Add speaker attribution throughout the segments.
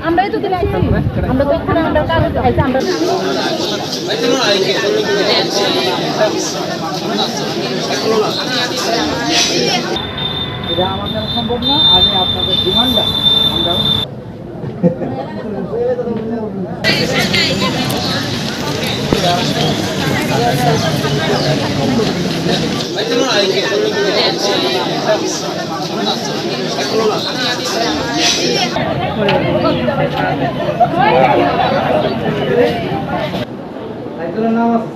Speaker 1: আমরাই তো দিলে আইছি আমরা তো এখানে আমরা কাগজ আইছি আমরা
Speaker 2: এটা আমার দ্বারা সম্ভব না। আমি আপনাদের ডিমান্ডটা আমরা নাম আছে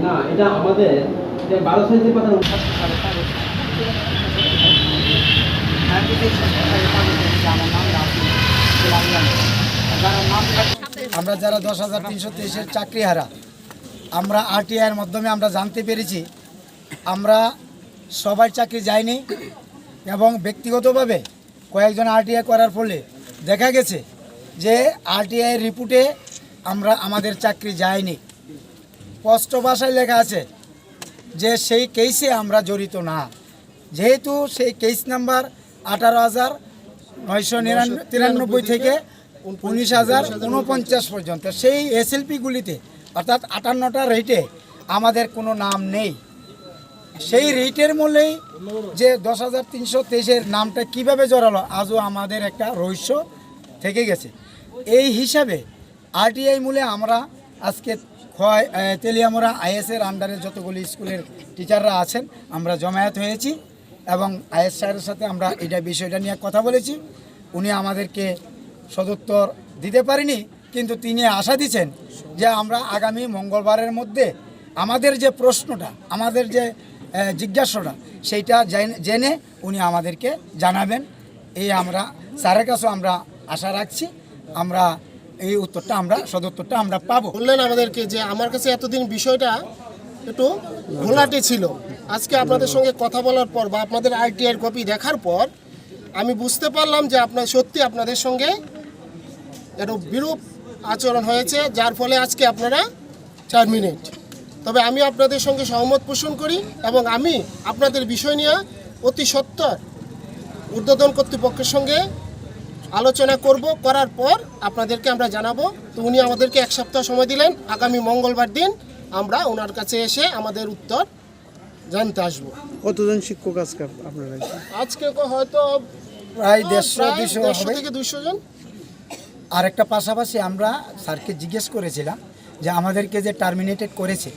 Speaker 2: না, এটা আমাদের যে 12 সাইজের পাতা আমরা যারা 10,323-এর চাকরিহারা, আমরা আরটিআইয়ের মাধ্যমে আমরা জানতে পেরেছি আমরা সবাই চাকরি যায়নি এবং ব্যক্তিগতভাবে কয়েকজন আরটিআই করার ফলে দেখা গেছে যে আরটিআই রিপোর্টে আমাদের চাকরি যায়নি। স্পষ্ট ভাষায় লেখা আছে যে সেই কেসে আমরা জড়িত না, যেহেতু সেই কেস নাম্বার 18,993 থেকে 19,049 পর্যন্ত সেই এসএলপিগুলিতে অর্থাৎ 58টা রেটে আমাদের কোনো নাম নেই। সেই রেটের মূলেই যে 10,323-এর নামটা কিভাবে জড়ালো আজও আমাদের একটা রহস্য থেকে গেছে। এই হিসাবে আরটিআই মূলে আমরা আজকে তেলিয়ামোড়া আইএসের আন্ডারে যতগুলি স্কুলের টিচাররা আছেন আমরা জমায়েত হয়েছি এবং আইএস স্যারের সাথে আমরা এটা বিষয়টা নিয়ে কথা বলেছি। উনি আমাদেরকে সদুত্তর দিতে পারেনি, কিন্তু তিনি আশা দিচ্ছেন যে আমরা আগামী মঙ্গলবারের মধ্যে আমাদের যে প্রশ্নটা, আমাদের যে জিজ্ঞাসাটা সেইটা জেনে উনি আমাদেরকে জানাবেন। এই আমরা স্যারের কাছেও আমরা আশা রাখছি আমরা এই উত্তরটা আমরা সদুত্তরটা আমরা পাবো।
Speaker 3: বললেন আমাদেরকে যে আমার কাছে এতদিন বিষয়টা একটু ঘোলাটে ছিল, আজকে আপনাদের সঙ্গে কথা বলার পর বা আপনাদের আরটিআইয়ের কপি দেখার পর আমি বুঝতে পারলাম যে সত্যি আপনাদের সঙ্গে একটু বিরূপ আচরণ হয়েছে, যার ফলে আজকে আপনারা টার্মিনেট। তবে আমি আপনাদের সঙ্গে সহমত পোষণ করি এবং আমি আপনাদের বিষয় নিয়ে অতি সত্বর ঊর্ধ্বতন কর্তৃপক্ষের সঙ্গে আলোচনা করার পর আপনাদেরকে আমরা জানাবো। তো উনি আমাদেরকে 1 সপ্তাহ সময় দিলেন, আগামী মঙ্গলবার দিন আমরা ওনার কাছে এসে আমাদের উত্তর জানতে আসবো।
Speaker 2: কতজন শিক্ষক আজকে আপনারা?
Speaker 3: আজকে হয়তো
Speaker 2: প্রায় 150
Speaker 3: থেকে 200 জন।
Speaker 2: আর একটা পাশাপাশি আমরা স্যারকে জিজ্ঞেস করেছিলাম যে আমাদেরকে যে টার্মিনেটেড করেছে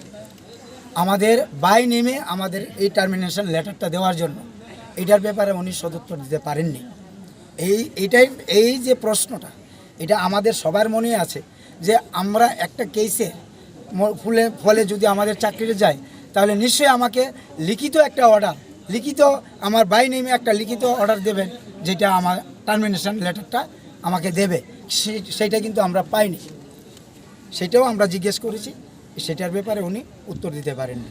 Speaker 2: আমাদের বাই নেমে আমাদের এই টার্মিনেশন লেটারটা দেওয়ার জন্য, এটার ব্যাপারে উনি সদুত্তর দিতে পারেননি। এই যে প্রশ্নটা এটা আমাদের সবার মনে আছে যে আমরা একটা কেসে ফলে যদি আমাদের চাকরিতে যায় তাহলে নিশ্চয়ই আমাকে লিখিত একটা অর্ডার, লিখিত আমার বাই নেমে একটা লিখিত অর্ডার দেবেন যেটা আমার টার্মিনেশন লেটারটা আমাকে দেবে। সেইটা কিন্তু আমরা পাইনি, সেটাও আমরা জিজ্ঞেস করেছি, সেটার ব্যাপারে উনি উত্তর দিতে পারেননি।